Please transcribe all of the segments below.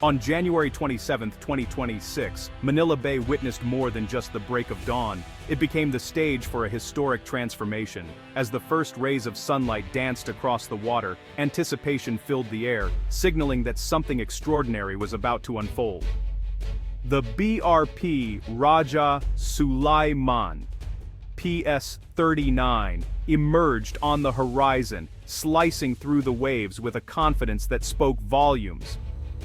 On January 27, 2026, Manila Bay witnessed more than just the break of dawn. It became the stage for a historic transformation. As the first rays of sunlight danced across the water, anticipation filled the air, signaling that something extraordinary was about to unfold. The BRP Rajah Sulayman, PS-39, emerged on the horizon, slicing through the waves with a confidence that spoke volumes.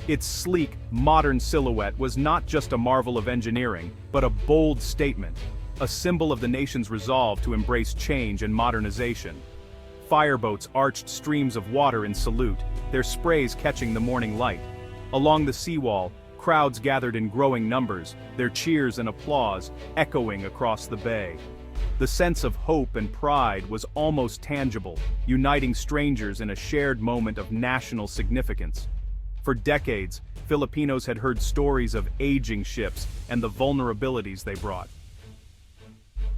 Its sleek, modern silhouette was not just a marvel of engineering, but a bold statement, a symbol of the nation's resolve to embrace change and modernization. Fireboats arched streams of water in salute, their sprays catching the morning light. Along the seawall, crowds gathered in growing numbers, their cheers and applause echoing across the bay. The sense of hope and pride was almost tangible, uniting strangers in a shared moment of national significance. For decades, Filipinos had heard stories of aging ships and the vulnerabilities they brought.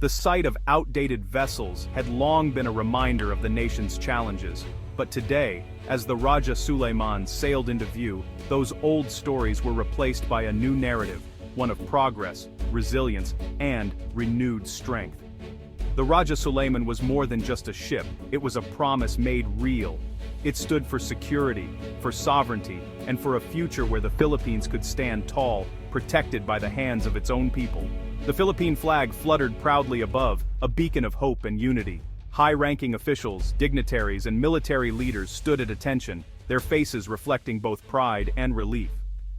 The sight of outdated vessels had long been a reminder of the nation's challenges, but today, as the Rajah Sulayman sailed into view, those old stories were replaced by a new narrative, one of progress, resilience, and renewed strength. The Rajah Sulayman was more than just a ship, it was a promise made real. It stood for security, for sovereignty, and for a future where the Philippines could stand tall, protected by the hands of its own people. The Philippine flag fluttered proudly above, a beacon of hope and unity. High-ranking officials, dignitaries, and military leaders stood at attention, their faces reflecting both pride and relief.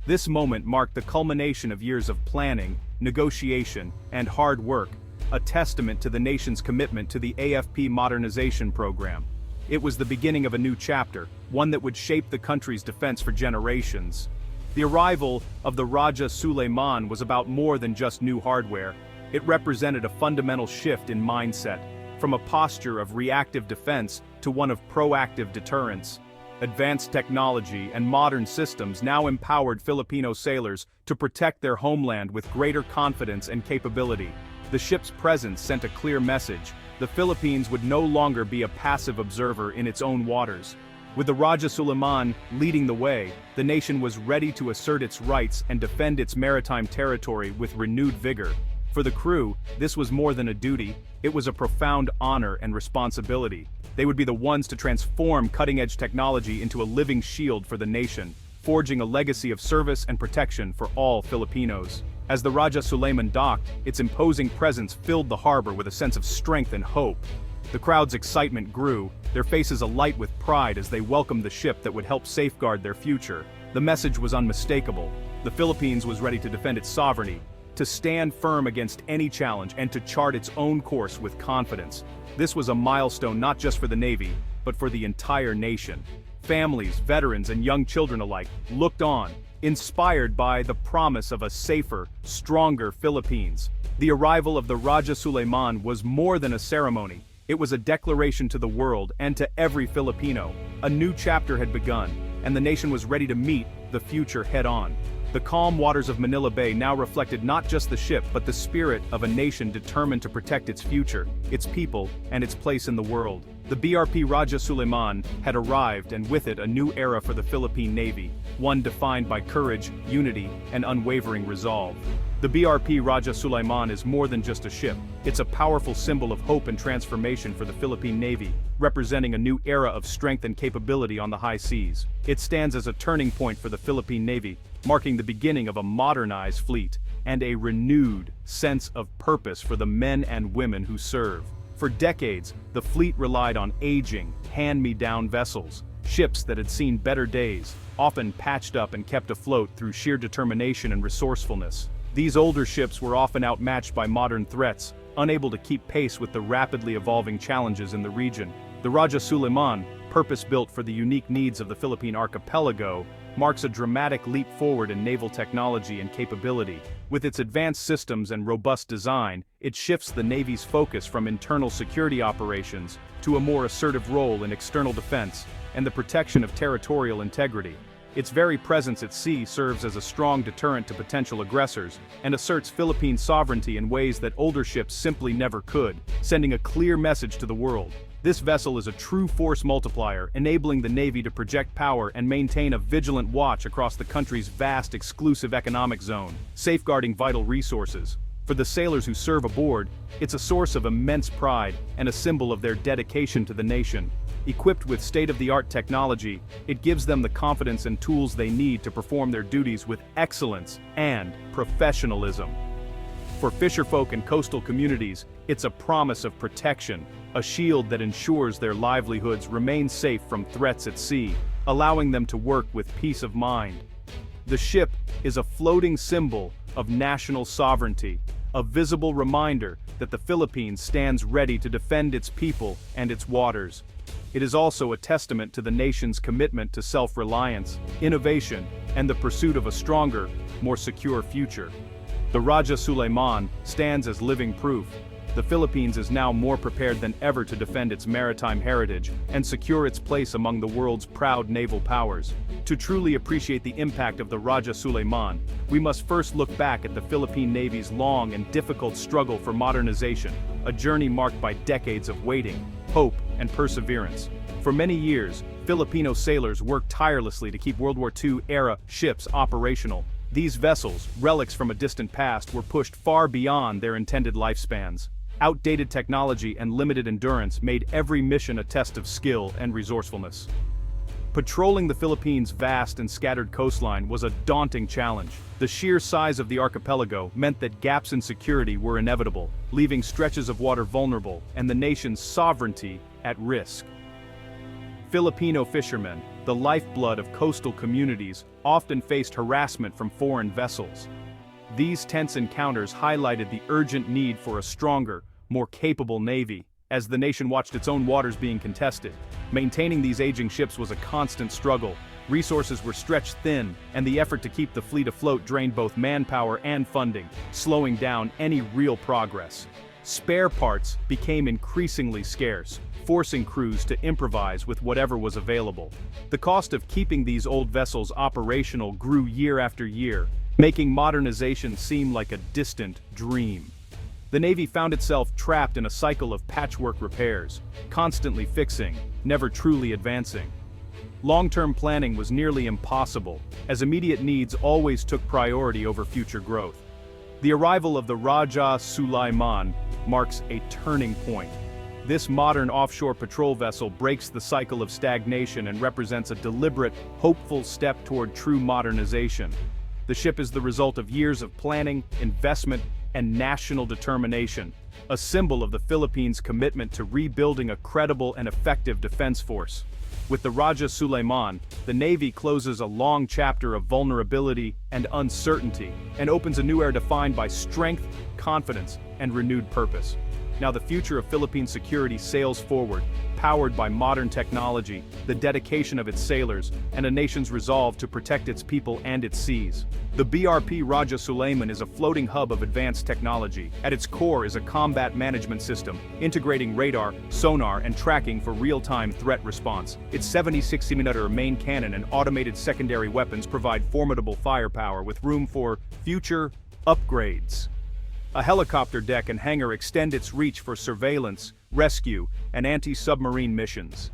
This moment marked the culmination of years of planning, negotiation, and hard work, a testament to the nation's commitment to the AFP modernization program. It was the beginning of a new chapter, one that would shape the country's defense for generations. The arrival of the Rajah Sulayman was about more than just new hardware. It represented a fundamental shift in mindset, from a posture of reactive defense to one of proactive deterrence. Advanced technology and modern systems now empowered Filipino sailors to protect their homeland with greater confidence and capability. The ship's presence sent a clear message: the Philippines would no longer be a passive observer in its own waters. With the Rajah Sulayman leading the way, the nation was ready to assert its rights and defend its maritime territory with renewed vigor. For the crew, this was more than a duty, it was a profound honor and responsibility. They would be the ones to transform cutting-edge technology into a living shield for the nation, forging a legacy of service and protection for all Filipinos. As the Rajah Sulayman docked, its imposing presence filled the harbor with a sense of strength and hope. The crowd's excitement grew, their faces alight with pride as they welcomed the ship that would help safeguard their future. The message was unmistakable: the Philippines was ready to defend its sovereignty, to stand firm against any challenge, and to chart its own course with confidence. This was a milestone not just for the Navy, but for the entire nation. Families, veterans, and young children alike looked on, inspired by the promise of a safer, stronger Philippines. The arrival of the Rajah Sulayman was more than a ceremony. It was a declaration to the world and to every Filipino. A new chapter had begun, and the nation was ready to meet the future head-on. The calm waters of Manila Bay now reflected not just the ship but the spirit of a nation determined to protect its future, its people, and its place in the world. The BRP Rajah Sulayman had arrived, and with it a new era for the Philippine Navy, one defined by courage, unity, and unwavering resolve. The BRP Rajah Sulayman is more than just a ship. It's a powerful symbol of hope and transformation for the Philippine Navy, representing a new era of strength and capability on the high seas. It stands as a turning point for the Philippine Navy, marking the beginning of a modernized fleet and a renewed sense of purpose for the men and women who serve. For decades, the fleet relied on aging, hand-me-down vessels, ships that had seen better days, often patched up and kept afloat through sheer determination and resourcefulness. These older ships were often outmatched by modern threats, unable to keep pace with the rapidly evolving challenges in the region. The Rajah Sulayman, purpose-built for the unique needs of the Philippine archipelago, marks a dramatic leap forward in naval technology and capability. With its advanced systems and robust design, it shifts the Navy's focus from internal security operations to a more assertive role in external defense and the protection of territorial integrity. Its very presence at sea serves as a strong deterrent to potential aggressors and asserts Philippine sovereignty in ways that older ships simply never could, sending a clear message to the world: This vessel is a true force multiplier, enabling the Navy to project power and maintain a vigilant watch across the country's vast exclusive economic zone, safeguarding vital resources. For the sailors who serve aboard, it's a source of immense pride and a symbol of their dedication to the nation. Equipped with state-of-the-art technology, it gives them the confidence and tools they need to perform their duties with excellence and professionalism. For fisherfolk and coastal communities, it's a promise of protection, a shield that ensures their livelihoods remain safe from threats at sea, allowing them to work with peace of mind. The ship is a floating symbol of national sovereignty, a visible reminder that the Philippines stands ready to defend its people and its waters. It is also a testament to the nation's commitment to self-reliance, innovation, and the pursuit of a stronger, more secure future. The Rajah Sulayman stands as living proof. The Philippines is now more prepared than ever to defend its maritime heritage and secure its place among the world's proud naval powers. To truly appreciate the impact of the Rajah Sulayman, we must first look back at the Philippine Navy's long and difficult struggle for modernization, a journey marked by decades of waiting, hope, and perseverance. For many years, Filipino sailors worked tirelessly to keep World War II-era ships operational. These vessels, relics from a distant past, were pushed far beyond their intended lifespans. Outdated technology and limited endurance made every mission a test of skill and resourcefulness. Patrolling the Philippines' vast and scattered coastline was a daunting challenge. The sheer size of the archipelago meant that gaps in security were inevitable, leaving stretches of water vulnerable and the nation's sovereignty at risk. Filipino fishermen, the lifeblood of coastal communities, often faced harassment from foreign vessels. These tense encounters highlighted the urgent need for a stronger, more capable Navy. As the nation watched its own waters being contested, maintaining these aging ships was a constant struggle. Resources were stretched thin, and the effort to keep the fleet afloat drained both manpower and funding, slowing down any real progress. Spare parts became increasingly scarce, forcing crews to improvise with whatever was available. The cost of keeping these old vessels operational grew year after year, making modernization seem like a distant dream. The Navy found itself trapped in a cycle of patchwork repairs, constantly fixing, never truly advancing. Long-term planning was nearly impossible, as immediate needs always took priority over future growth. The arrival of the Rajah Sulayman marks a turning point. This modern offshore patrol vessel breaks the cycle of stagnation and represents a deliberate, hopeful step toward true modernization. The ship is the result of years of planning, investment, and national determination, a symbol of the Philippines' commitment to rebuilding a credible and effective defense force. With the Rajah Sulayman, the Navy closes a long chapter of vulnerability and uncertainty, and opens a new era defined by strength, confidence, and renewed purpose. Now the future of Philippine security sails forward, powered by modern technology, the dedication of its sailors, and a nation's resolve to protect its people and its seas. The BRP Rajah Sulayman is a floating hub of advanced technology. At its core is a combat management system, integrating radar, sonar, and tracking for real-time threat response. Its 76mm main cannon and automated secondary weapons provide formidable firepower with room for future upgrades. A helicopter deck and hangar extend its reach for surveillance, rescue, and anti-submarine missions.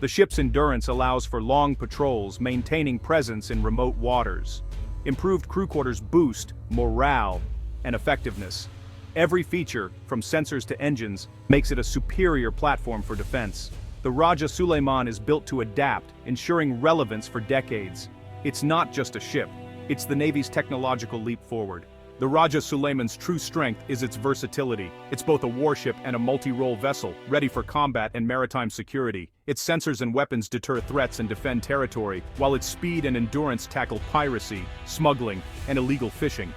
The ship's endurance allows for long patrols, maintaining presence in remote waters. Improved crew quarters boost morale and effectiveness. Every feature, from sensors to engines, makes it a superior platform for defense. The Rajah Sulayman is built to adapt, ensuring relevance for decades. It's not just a ship, it's the Navy's technological leap forward. The Rajah Sulayman's true strength is its versatility. It's both a warship and a multi-role vessel, ready for combat and maritime security. Its sensors and weapons deter threats and defend territory, while its speed and endurance tackle piracy, smuggling, and illegal fishing.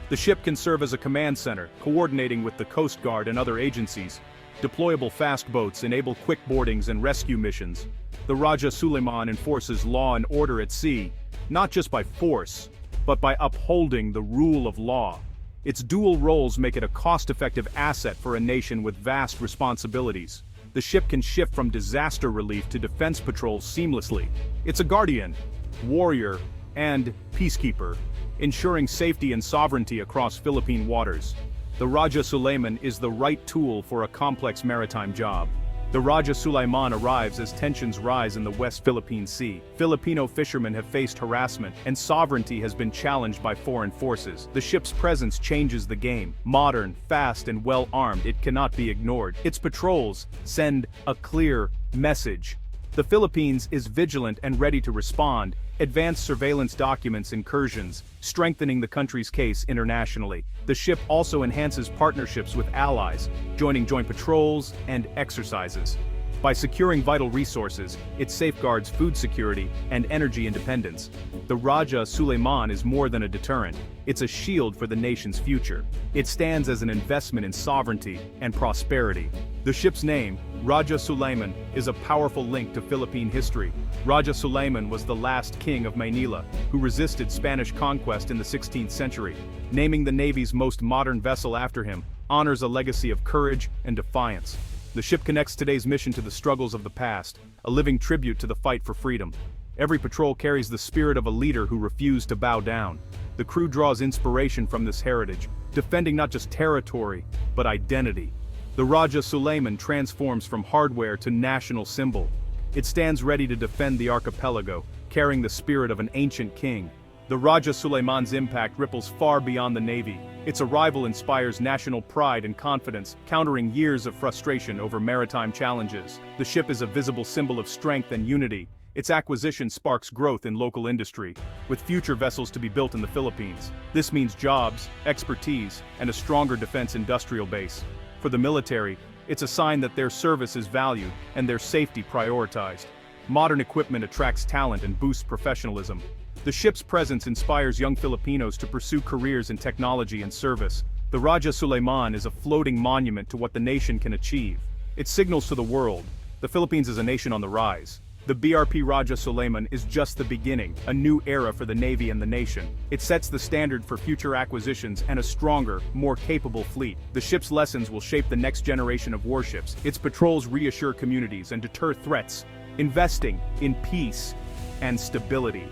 The ship can serve as a command center, coordinating with the Coast Guard and other agencies. Deployable fast boats enable quick boardings and rescue missions. The Rajah Sulayman enforces law and order at sea, not just by force, but by upholding the rule of law. Its dual roles make it a cost-effective asset for a nation with vast responsibilities. The ship can shift from disaster relief to defense patrol seamlessly. It's a guardian, warrior, and peacekeeper, ensuring safety and sovereignty across Philippine waters. The Rajah Sulayman is the right tool for a complex maritime job. The Rajah Sulayman arrives as tensions rise in the West Philippine Sea. Filipino fishermen have faced harassment, and sovereignty has been challenged by foreign forces. The ship's presence changes the game. Modern, fast, and well-armed, it cannot be ignored. Its patrols send a clear message. The Philippines is vigilant and ready to respond. Advanced surveillance documents incursions, strengthening the country's case internationally. The ship also enhances partnerships with allies, joining joint patrols and exercises. By securing vital resources, it safeguards food security and energy independence. The Rajah Sulayman is more than a deterrent, it's a shield for the nation's future. It stands as an investment in sovereignty and prosperity. The ship's name, Rajah Sulayman, is a powerful link to Philippine history. Rajah Sulayman was the last king of Manila, who resisted Spanish conquest in the 16th century. Naming the Navy's most modern vessel after him honors a legacy of courage and defiance. The ship connects today's mission to the struggles of the past, a living tribute to the fight for freedom. Every patrol carries the spirit of a leader who refused to bow down. The crew draws inspiration from this heritage, defending not just territory, but identity. The Rajah Sulayman transforms from hardware to national symbol. It stands ready to defend the archipelago, carrying the spirit of an ancient king. The Rajah Sulayman's impact ripples far beyond the Navy. Its arrival inspires national pride and confidence, countering years of frustration over maritime challenges. The ship is a visible symbol of strength and unity. Its acquisition sparks growth in local industry, with future vessels to be built in the Philippines. This means jobs, expertise, and a stronger defense industrial base. For the military, it's a sign that their service is valued and their safety prioritized. Modern equipment attracts talent and boosts professionalism. The ship's presence inspires young Filipinos to pursue careers in technology and service. The Rajah Sulayman is a floating monument to what the nation can achieve. It signals to the world, the Philippines is a nation on the rise. The BRP Rajah Sulayman is just the beginning, a new era for the Navy and the nation. It sets the standard for future acquisitions and a stronger, more capable fleet. The ship's lessons will shape the next generation of warships. Its patrols reassure communities and deter threats, investing in peace and stability.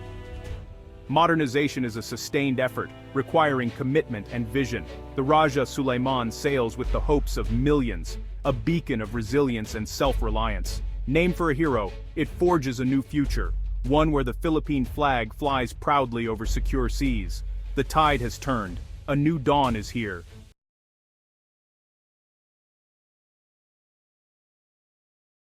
Modernization is a sustained effort, requiring commitment and vision. The Rajah Sulayman sails with the hopes of millions, a beacon of resilience and self-reliance. Named for a hero, it forges a new future, one where the Philippine flag flies proudly over secure seas. The tide has turned, a new dawn is here,